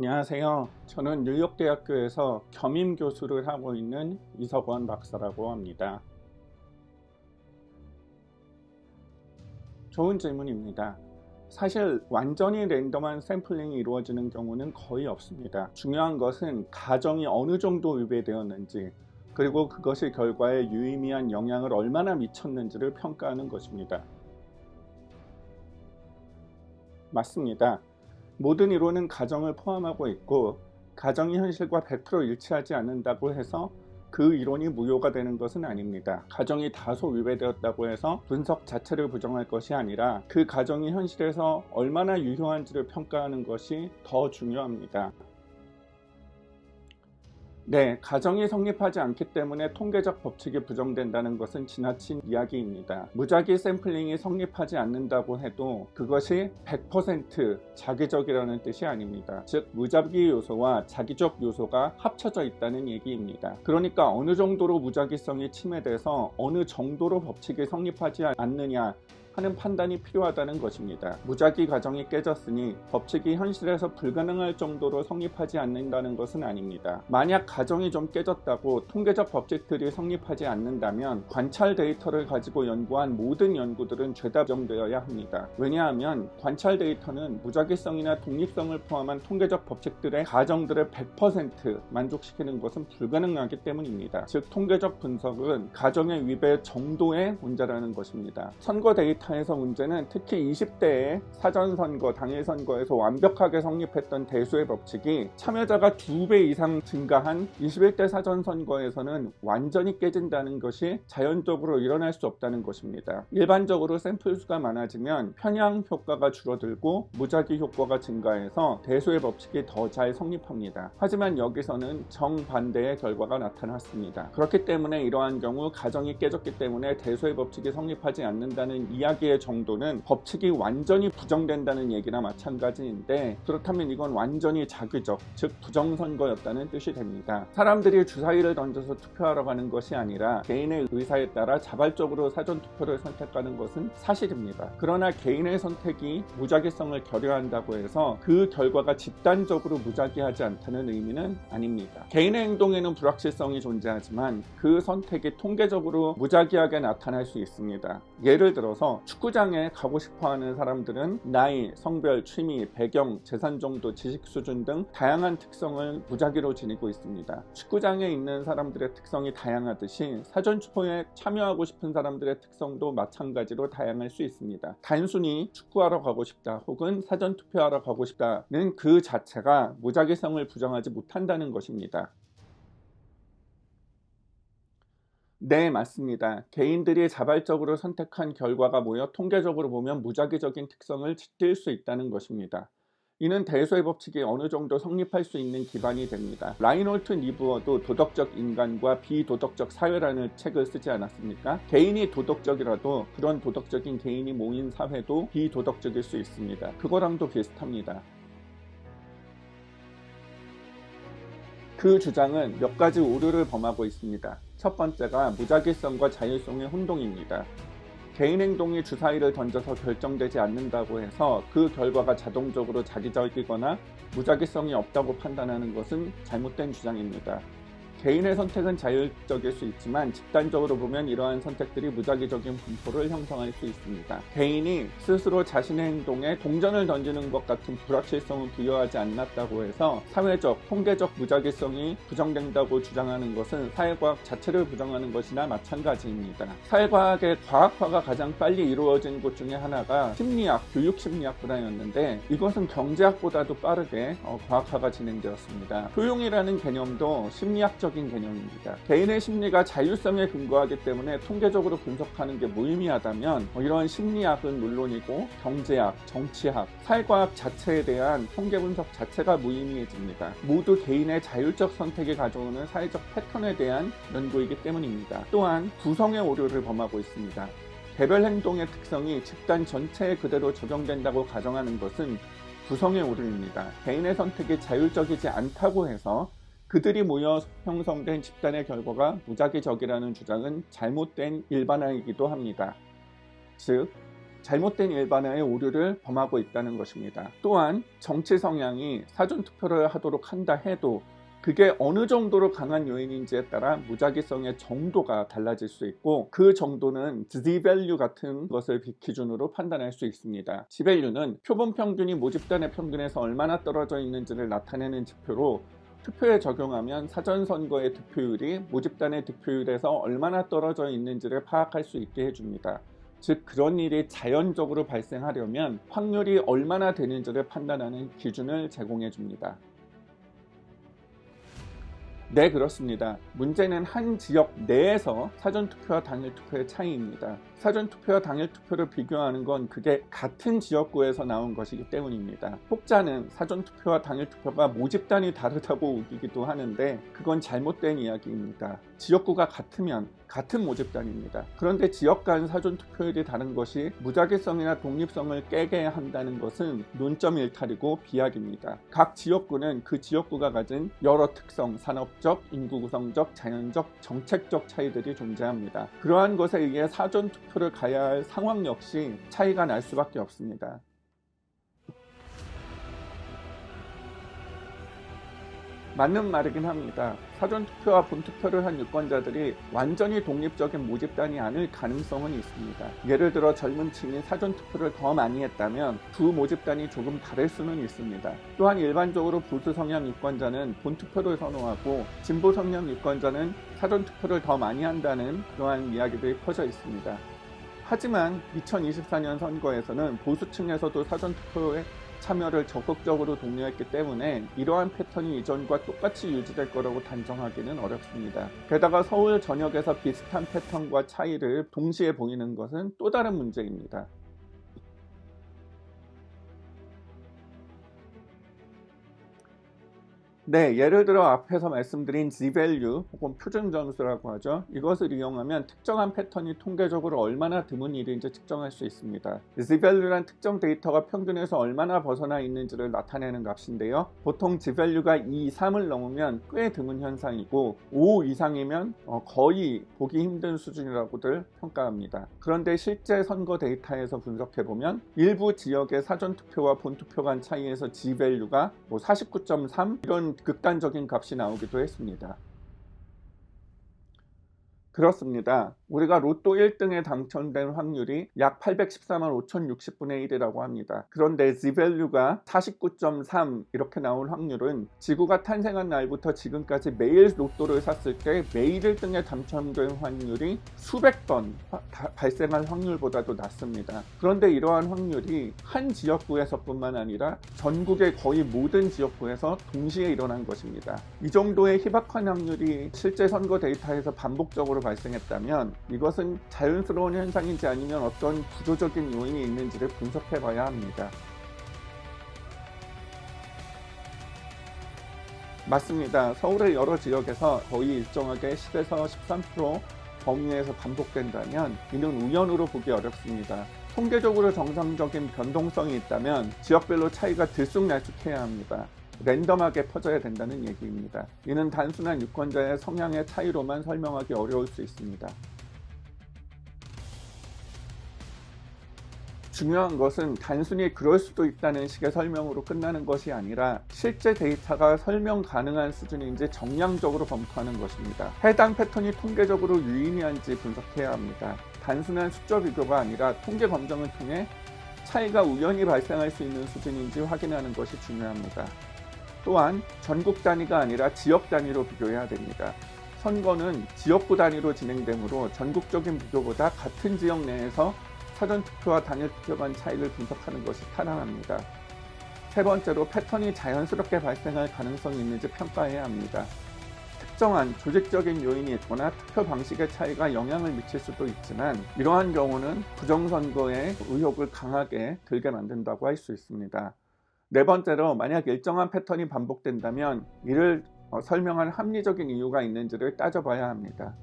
안녕하세요. 저는 뉴욕대학교에서 겸임 교수를 하고 있는 이석원 박사라고 합니다. 좋은 질문입니다. 사실 완전히 랜덤한 샘플링이 이루어지는 경우는 거의 없습니다. 중요한 것은 가정이 어느 정도 위배되었는지, 그리고 그것이 결과에 유의미한 영향을 얼마나 미쳤는지를 평가하는 것입니다. 맞습니다. 모든 이론은 가정을 포함하고 있고, 가정이 현실과 100% 일치하지 않는다고 해서 그 이론이 무효가 되는 것은 아닙니다. 가정이 다소 위배되었다고 해서 분석 자체를 부정할 것이 아니라 그 가정이 현실에서 얼마나 유효한지를 평가하는 것이 더 중요합니다. 네, 가정이 성립하지 않기 때문에 통계적 법칙이 부정된다는 것은 지나친 이야기입니다. 무작위 샘플링이 성립하지 않는다고 해도 그것이 100% 자기적이라는 뜻이 아닙니다. 즉, 무작위 요소와 자기적 요소가 합쳐져 있다는 얘기입니다. 그러니까 어느 정도로 무작위성이 침해돼서 어느 정도로 법칙이 성립하지 않느냐 하는 판단이 필요하다는 것입니다. 무작위 가정이 깨졌으니 법칙이 현실에서 불가능할 정도로 성립하지 않는다는 것은 아닙니다. 만약 가정이 좀 깨졌다고 통계적 법칙들이 성립하지 않는다면 관찰 데이터를 가지고 연구한 모든 연구들은 죄다 부정되어야 합니다. 왜냐하면 관찰 데이터는 무작위성이나 독립성을 포함한 통계적 법칙들의 가정들을 100% 만족시키는 것은 불가능하기 때문입니다. 즉, 통계적 분석은 가정의 위배 정도의 문제라는 것입니다. 선거 데이터 에서 문제는 특히 20대의 사전선거, 당일선거에서 완벽하게 성립했던 대수의 법칙이 참여자가 2배 이상 증가한 21대 사전선거에서는 완전히 깨진다는 것이 자연적으로 일어날 수 없다는 것입니다. 일반적으로 샘플 수가 많아지면 편향 효과가 줄어들고 무작위 효과가 증가해서 대수의 법칙이 더 잘 성립합니다. 하지만 여기서는 정반대의 결과가 나타났습니다. 그렇기 때문에 이러한 경우 가정이 깨졌기 때문에 대수의 법칙이 성립하지 않는다는 이야기의 정도는 법칙이 완전히 부정된다는 얘기나 마찬가지인데, 그렇다면 이건 완전히 자기적, 즉 부정선거였다는 뜻이 됩니다. 사람들이 주사위를 던져서 투표하러 가는 것이 아니라 개인의 의사에 따라 자발적으로 사전투표를 선택하는 것은 사실입니다. 그러나 개인의 선택이 무작위성을 결여한다고 해서 그 결과가 집단적으로 무작위하지 않다는 의미는 아닙니다. 개인의 행동에는 불확실성이 존재하지만 그 선택이 통계적으로 무작위하게 나타날 수 있습니다. 예를 들어서 축구장에 가고 싶어하는 사람들은 나이, 성별, 취미, 배경, 재산 정도, 지식 수준 등 다양한 특성을 무작위로 지니고 있습니다. 축구장에 있는 사람들의 특성이 다양하듯이 사전투표에 참여하고 싶은 사람들의 특성도 마찬가지로 다양할 수 있습니다. 단순히 축구하러 가고 싶다 혹은 사전투표하러 가고 싶다는 그 자체가 무작위성을 부정하지 못한다는 것입니다. 네, 맞습니다. 개인들이 자발적으로 선택한 결과가 모여 통계적으로 보면 무작위적인 특성을 띌 수 있다는 것입니다. 이는 대소의 법칙이 어느 정도 성립할 수 있는 기반이 됩니다. 라인홀트 니부어도 도덕적 인간과 비도덕적 사회라는 책을 쓰지 않았습니까? 개인이 도덕적이라도 그런 도덕적인 개인이 모인 사회도 비도덕적일 수 있습니다. 그거랑도 비슷합니다. 그 주장은 몇 가지 오류를 범하고 있습니다. 첫 번째가 무작위성과 자율성의 혼동입니다. 개인 행동이 주사위를 던져서 결정되지 않는다고 해서 그 결과가 자동적으로 자기적이거나 무작위성이 없다고 판단하는 것은 잘못된 주장입니다. 개인의 선택은 자율적일 수 있지만 집단적으로 보면 이러한 선택들이 무작위적인 분포를 형성할 수 있습니다. 개인이 스스로 자신의 행동에 동전을 던지는 것 같은 불확실성을 부여하지 않았다고 해서 사회적, 통계적 무작위성이 부정된다고 주장하는 것은 사회과학 자체를 부정하는 것이나 마찬가지입니다. 사회과학의 과학화가 가장 빨리 이루어진 곳 중에 하나가 심리학, 교육심리학 분야였는데 이것은 경제학보다도 빠르게 과학화가 진행되었습니다. 효용이라는 개념도 심리학적 개념입니다. 개인의 심리가 자율성에 근거하기 때문에 통계적으로 분석하는 게 무의미하다면 이런 심리학은 물론이고 경제학, 정치학, 사회과학 자체에 대한 통계 분석 자체가 무의미해집니다. 모두 개인의 자율적 선택이 가져오는 사회적 패턴에 대한 연구이기 때문입니다. 또한 구성의 오류를 범하고 있습니다. 개별 행동의 특성이 집단 전체에 그대로 적용된다고 가정하는 것은 구성의 오류입니다. 개인의 선택이 자율적이지 않다고 해서 그들이 모여 형성된 집단의 결과가 무작위적이라는 주장은 잘못된 일반화이기도 합니다. 즉, 잘못된 일반화의 오류를 범하고 있다는 것입니다. 또한 정치 성향이 사전투표를 하도록 한다 해도 그게 어느 정도로 강한 요인인지에 따라 무작위성의 정도가 달라질 수 있고, 그 정도는 Z-value 같은 것을 기준으로 판단할 수 있습니다. Z-value는 표본 평균이 모집단의 평균에서 얼마나 떨어져 있는지를 나타내는 지표로, 투표에 적용하면 사전선거의 득표율이 모집단의 득표율에서 얼마나 떨어져 있는지를 파악할 수 있게 해줍니다. 즉, 그런 일이 자연적으로 발생하려면 확률이 얼마나 되는지를 판단하는 기준을 제공해 줍니다. 네, 그렇습니다. 문제는 한 지역 내에서 사전투표와 당일투표의 차이입니다. 사전투표와 당일투표를 비교하는 건 그게 같은 지역구에서 나온 것이기 때문입니다. 혹자는 사전투표와 당일투표가 모집단이 다르다고 우기기도 하는데 그건 잘못된 이야기입니다. 지역구가 같으면 같은 모집단입니다. 그런데 지역 간 사전투표율이 다른 것이 무작위성이나 독립성을 깨게 한다는 것은 논점 일탈이고 비약입니다. 각 지역구는 그 지역구가 가진 여러 특성, 산업적, 인구 구성적, 자연적, 정책적 차이들이 존재합니다. 그러한 것에 의해 사전투표를 가야 할 상황 역시 차이가 날 수밖에 없습니다. 맞는 말이긴 합니다. 사전투표와 본투표를 한 유권자들이 완전히 독립적인 모집단이 아닐 가능성은 있습니다. 예를 들어 젊은 층이 사전투표를 더 많이 했다면 두 모집단이 조금 다를 수는 있습니다. 또한 일반적으로 보수 성향 유권자는 본투표를 선호하고 진보 성향 유권자는 사전투표를 더 많이 한다는 그러한 이야기들이 퍼져 있습니다. 하지만 2024년 선거에서는 보수층에서도 사전투표에 참여를 적극적으로 독려했기 때문에 이러한 패턴이 이전과 똑같이 유지될 거라고 단정하기는 어렵습니다. 게다가 서울 전역에서 비슷한 패턴과 차이를 동시에 보이는 것은 또 다른 문제입니다. 네, 예를 들어 앞에서 말씀드린 Z-value 혹은 표준 점수라고 하죠. 이것을 이용하면 특정한 패턴이 통계적으로 얼마나 드문 일인지 측정할 수 있습니다. Z-value란 특정 데이터가 평균에서 얼마나 벗어나 있는지를 나타내는 값인데요. 보통 Z-value가 2, 3을 넘으면 꽤 드문 현상이고 5 이상이면 거의 보기 힘든 수준이라고들 평가합니다. 그런데 실제 선거 데이터에서 분석해보면 일부 지역의 사전투표와 본투표 간 차이에서 Z-value가 49.3 이런 극단적인 값이 나오기도 했습니다. 그렇습니다. 우리가 로또 1등에 당첨된 확률이 약 814만 5060분의 1이라고 합니다. 그런데 Z-value가 49.3 이렇게 나온 확률은 지구가 탄생한 날부터 지금까지 매일 로또를 샀을 때 매일 1등에 당첨된 확률이 수백 번 발생할 확률보다도 낮습니다. 그런데 이러한 확률이 한 지역구에서뿐만 아니라 전국의 거의 모든 지역구에서 동시에 일어난 것입니다. 이 정도의 희박한 확률이 실제 선거 데이터에서 반복적으로 발생했다면 이것은 자연스러운 현상인지 아니면 어떤 구조적인 요인이 있는지를 분석해 봐야 합니다. 맞습니다. 서울의 여러 지역에서 거의 일정하게 10에서 13% 범위에서 반복된다면 이는 우연으로 보기 어렵습니다. 통계적으로 정상적인 변동성이 있다면 지역별로 차이가 들쑥날쑥해야 합니다. 랜덤하게 퍼져야 된다는 얘기입니다. 이는 단순한 유권자의 성향의 차이로만 설명하기 어려울 수 있습니다. 중요한 것은 단순히 그럴 수도 있다는 식의 설명으로 끝나는 것이 아니라 실제 데이터가 설명 가능한 수준인지 정량적으로 검토하는 것입니다. 해당 패턴이 통계적으로 유의미한지 분석해야 합니다. 단순한 숫자 비교가 아니라 통계 검정을 통해 차이가 우연히 발생할 수 있는 수준인지 확인하는 것이 중요합니다. 또한 전국 단위가 아니라 지역 단위로 비교해야 됩니다. 선거는 지역구 단위로 진행되므로 전국적인 비교보다 같은 지역 내에서 사전투표와 당일투표 간 차이를 분석하는 것이 타당합니다. 세 번째로 패턴이 자연스럽게 발생할 가능성이 있는지 평가해야 합니다. 특정한 조직적인 요인이 있거나 투표 방식의 차이가 영향을 미칠 수도 있지만 이러한 경우는 부정선거의 의혹을 강하게 들게 만든다고 할 수 있습니다. 네 번째로 만약 일정한 패턴이 반복된다면 이를 설명할 합리적인 이유가 있는지를 따져봐야 합니다.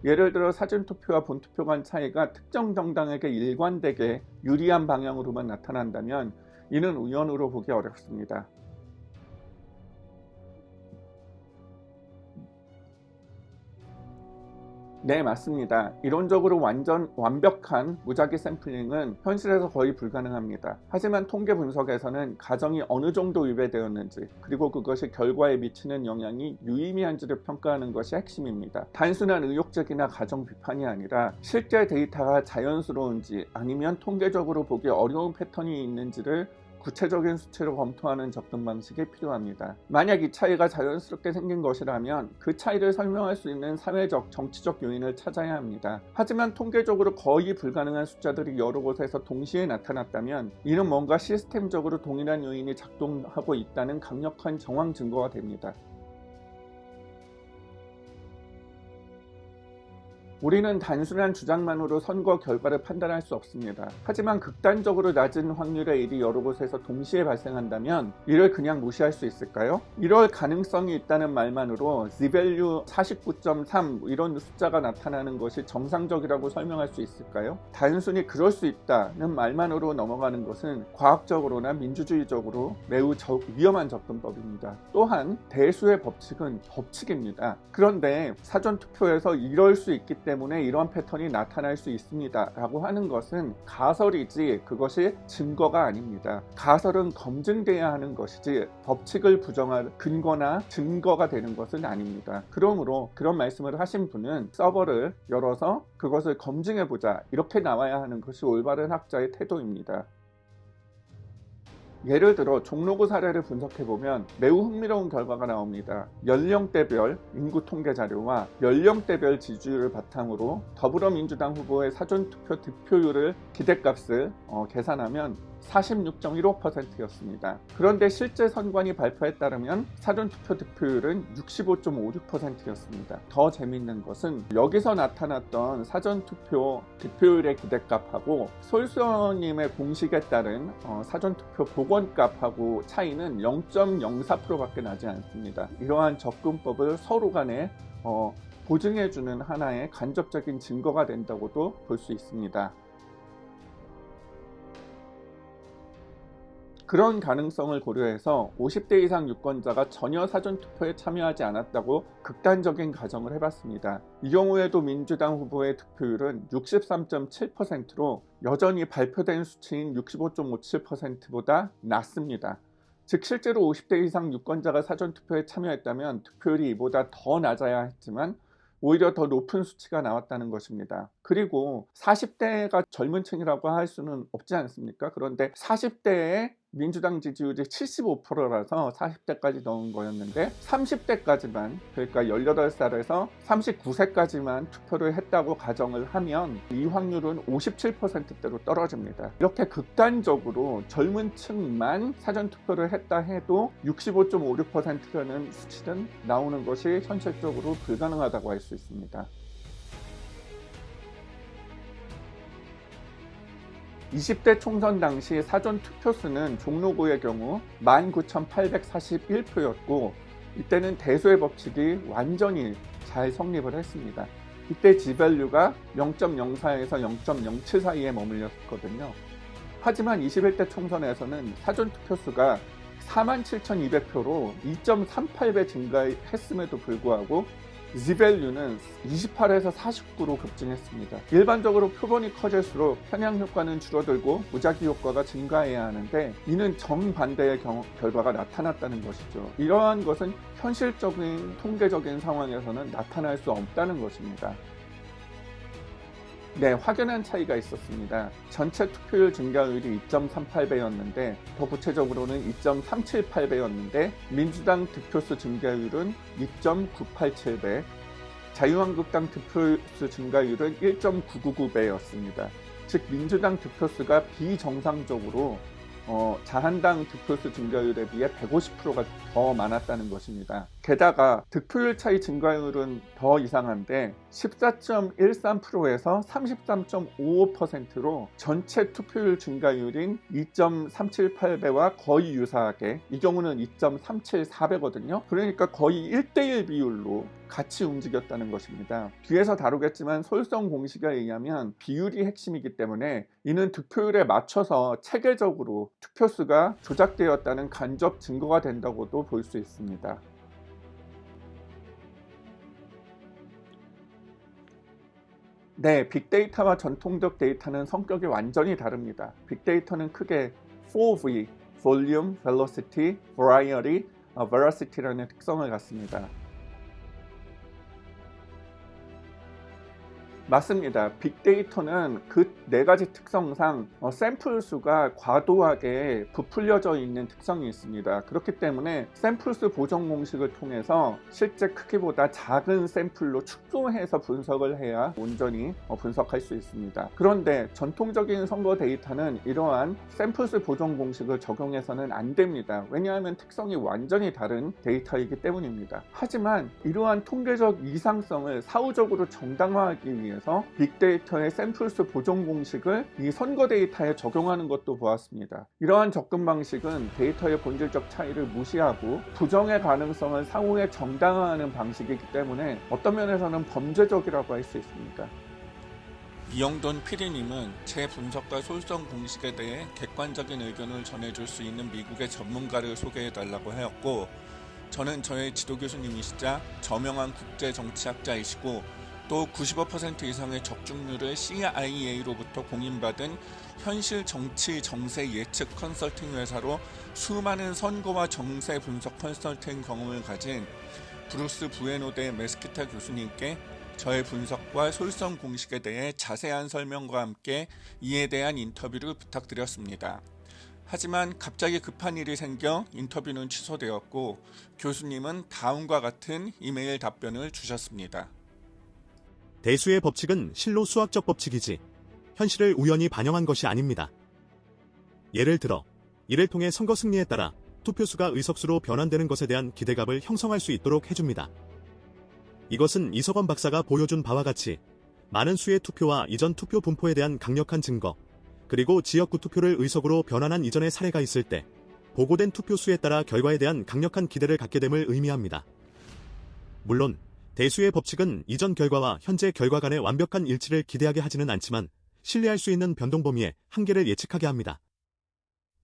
예를 들어 사전투표와 본투표 간 차이가 특정 정당에게 일관되게 유리한 방향으로만 나타난다면 이는 우연으로 보기 어렵습니다. 네, 맞습니다. 이론적으로 완전 완벽한 무작위 샘플링은 현실에서 거의 불가능합니다. 하지만 통계 분석에서는 가정이 어느 정도 위배되었는지, 그리고 그것이 결과에 미치는 영향이 유의미한지를 평가하는 것이 핵심입니다. 단순한 의혹적이나 가정 비판이 아니라 실제 데이터가 자연스러운지 아니면 통계적으로 보기 어려운 패턴이 있는지를 구체적인 수치로 검토하는 접근 방식이 필요합니다. 만약 이 차이가 자연스럽게 생긴 것이라면 그 차이를 설명할 수 있는 사회적, 정치적 요인을 찾아야 합니다. 하지만 통계적으로 거의 불가능한 숫자들이 여러 곳에서 동시에 나타났다면 이는 뭔가 시스템적으로 동일한 요인이 작동하고 있다는 강력한 정황 증거가 됩니다. 우리는 단순한 주장만으로 선거 결과를 판단할 수 없습니다. 하지만 극단적으로 낮은 확률의 일이 여러 곳에서 동시에 발생한다면 이를 그냥 무시할 수 있을까요? 이럴 가능성이 있다는 말만으로 Z-value 49.3 이런 숫자가 나타나는 것이 정상적이라고 설명할 수 있을까요? 단순히 그럴 수 있다는 말만으로 넘어가는 것은 과학적으로나 민주주의적으로 매우 위험한 접근법입니다. 또한 대수의 법칙은 법칙입니다. 그런데 사전투표에서 이럴 수 있기 때문에 이런 패턴이 나타날 수 있습니다 라고 하는 것은 가설이지 그것이 증거가 아닙니다. 가설은 검증돼야 하는 것이지 법칙을 부정할 근거나 증거가 되는 것은 아닙니다. 그러므로 그런 말씀을 하신 분은 서버를 열어서 그것을 검증해보자 이렇게 나와야 하는 것이 올바른 학자의 태도입니다. 예를 들어 종로구 사례를 분석해보면 매우 흥미로운 결과가 나옵니다. 연령대별 인구 통계 자료와 연령대별 지지율을 바탕으로 더불어민주당 후보의 사전투표 득표율을 기대값을 계산하면 46.15%였습니다. 그런데 실제 선관위 발표에 따르면 사전투표 득표율은 65.56%였습니다. 더 재미있는 것은 여기서 나타났던 사전투표 득표율의 기대값하고 솔수원님의 공식에 따른 사전투표 복원값하고 차이는 0.04%밖에 나지 않습니다. 이러한 접근법을 서로 간에 보증해주는 하나의 간접적인 증거가 된다고도 볼 수 있습니다. 그런 가능성을 고려해서 50대 이상 유권자가 전혀 사전투표에 참여하지 않았다고 극단적인 가정을 해봤습니다. 이 경우에도 민주당 후보의 득표율은 63.7%로 여전히 발표된 수치인 65.57%보다 낮습니다. 즉 실제로 50대 이상 유권자가 사전투표에 참여했다면 득표율이 이보다 더 낮아야 했지만 오히려 더 높은 수치가 나왔다는 것입니다. 그리고 40대가 젊은 층이라고 할 수는 없지 않습니까? 그런데 40대의 민주당 지지율이 75%라서 40대까지 넣은 거였는데 30대까지만, 그러니까 18살에서 39세까지만 투표를 했다고 가정을 하면 이 확률은 57%대로 떨어집니다. 이렇게 극단적으로 젊은 층만 사전투표를 했다 해도 65.56%라는 수치는 나오는 것이 현실적으로 불가능하다고 할 수 있습니다. 20대 총선 당시 사전투표수는 종로구의 경우 19,841표였고 이때는 대수의 법칙이 완전히 잘 성립을 했습니다. 이때 Z-value가 0.04에서 0.07 사이에 머물렀거든요. 하지만 21대 총선에서는 사전투표수가 47,200표로 2.38배 증가했음에도 불구하고 Z-value는 28에서 49로 급증했습니다. 일반적으로 표본이 커질수록 편향 효과는 줄어들고 무작위 효과가 증가해야 하는데 이는 정반대의 결과가 나타났다는 것이죠. 이러한 것은 현실적인 통계적인 상황에서는 나타날 수 없다는 것입니다. 네, 확연한 차이가 있었습니다. 전체 투표율 증가율이 2.38배였는데 더 구체적으로는 2.378배였는데 민주당 득표수 증가율은 2.987배, 자유한국당 득표수 증가율은 1.999배였습니다. 즉 민주당 득표수가 비정상적으로 자한당 득표수 증가율에 비해 150%가 더 많았다는 것입니다. 게다가 득표율 차이 증가율은 더 이상한데 14.13%에서 33.55%로 전체 투표율 증가율인 2.378배와 거의 유사하게, 이 경우는 2.374배거든요. 그러니까 거의 1대1 비율로 같이 움직였다는 것입니다. 뒤에서 다루겠지만 솔성 공식에 의하면 비율이 핵심이기 때문에 이는 득표율에 맞춰서 체계적으로 투표수가 조작되었다는 간접 증거가 된다고도 볼 수 있습니다. 네, 빅데이터와 전통적 데이터는 성격이 완전히 다릅니다. 빅데이터는 크게 4V, Volume, Velocity, Variety, Veracity라는 특성을 갖습니다. 맞습니다. 빅데이터는 그 네 가지 특성상 샘플 수가 과도하게 부풀려져 있는 특성이 있습니다. 그렇기 때문에 샘플 수 보정 공식을 통해서 실제 크기보다 작은 샘플로 축소해서 분석을 해야 온전히 분석할 수 있습니다. 그런데 전통적인 선거 데이터는 이러한 샘플 수 보정 공식을 적용해서는 안 됩니다. 왜냐하면 특성이 완전히 다른 데이터이기 때문입니다. 하지만 이러한 통계적 이상성을 사후적으로 정당화하기 위해서 빅데이터의 샘플 수 보정 공식을 이 선거 데이터에 적용하는 것도 보았습니다. 이러한 접근 방식은 데이터의 본질적 차이를 무시하고 부정의 가능성을 사후에 정당화하는 방식이기 때문에 어떤 면에서는 범죄적이라고 할 수 있습니다. 이영돈 PD님은 제 분석과 솔선 공식에 대해 객관적인 의견을 전해줄 수 있는 미국의 전문가를 소개해달라고 하였고, 저는 저의 지도 교수님이시자 저명한 국제정치학자이시고 또 95% 이상의 적중률을 CIA로부터 공인받은 현실 정치 정세 예측 컨설팅 회사로 수많은 선거와 정세 분석 컨설팅 경험을 가진 브루스 부에노 대 메스키타 교수님께 저의 분석과 솔선 공식에 대해 자세한 설명과 함께 이에 대한 인터뷰를 부탁드렸습니다. 하지만 갑자기 급한 일이 생겨 인터뷰는 취소되었고 교수님은 다음과 같은 이메일 답변을 주셨습니다. 대수의 법칙은 실로 수학적 법칙이지 현실을 우연히 반영한 것이 아닙니다. 예를 들어 이를 통해 선거 승리에 따라 투표수가 의석수로 변환되는 것에 대한 기대감을 형성할 수 있도록 해줍니다. 이것은 이석원 박사가 보여준 바와 같이 많은 수의 투표와 이전 투표 분포에 대한 강력한 증거, 그리고 지역구 투표를 의석으로 변환한 이전의 사례가 있을 때 보고된 투표수에 따라 결과에 대한 강력한 기대를 갖게 됨을 의미합니다. 물론 대수의 법칙은 이전 결과와 현재 결과 간의 완벽한 일치를 기대하게 하지는 않지만 신뢰할 수 있는 변동 범위의 한계를 예측하게 합니다.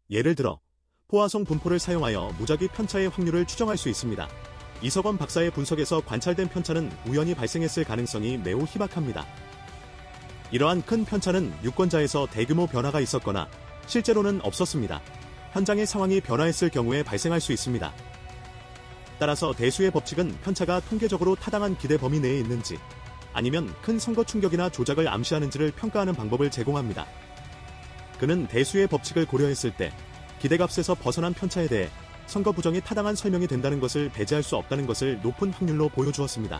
예를 들어 포화송 분포를 사용하여 무작위 편차의 확률을 추정할 수 있습니다. 이석원 박사의 분석에서 관찰된 편차는 우연히 발생했을 가능성이 매우 희박합니다. 이러한 큰 편차는 유권자에서 대규모 변화가 있었거나 실제로는 없었습니다. 현장의 상황이 변화했을 경우에 발생할 수 있습니다. 따라서 대수의 법칙은 편차가 통계적으로 타당한 기대 범위 내에 있는지 아니면 큰 선거 충격이나 조작을 암시하는지를 평가하는 방법을 제공합니다. 그는 대수의 법칙을 고려했을 때 기대값에서 벗어난 편차에 대해 선거 부정이 타당한 설명이 된다는 것을 배제할 수 없다는 것을 높은 확률로 보여주었습니다.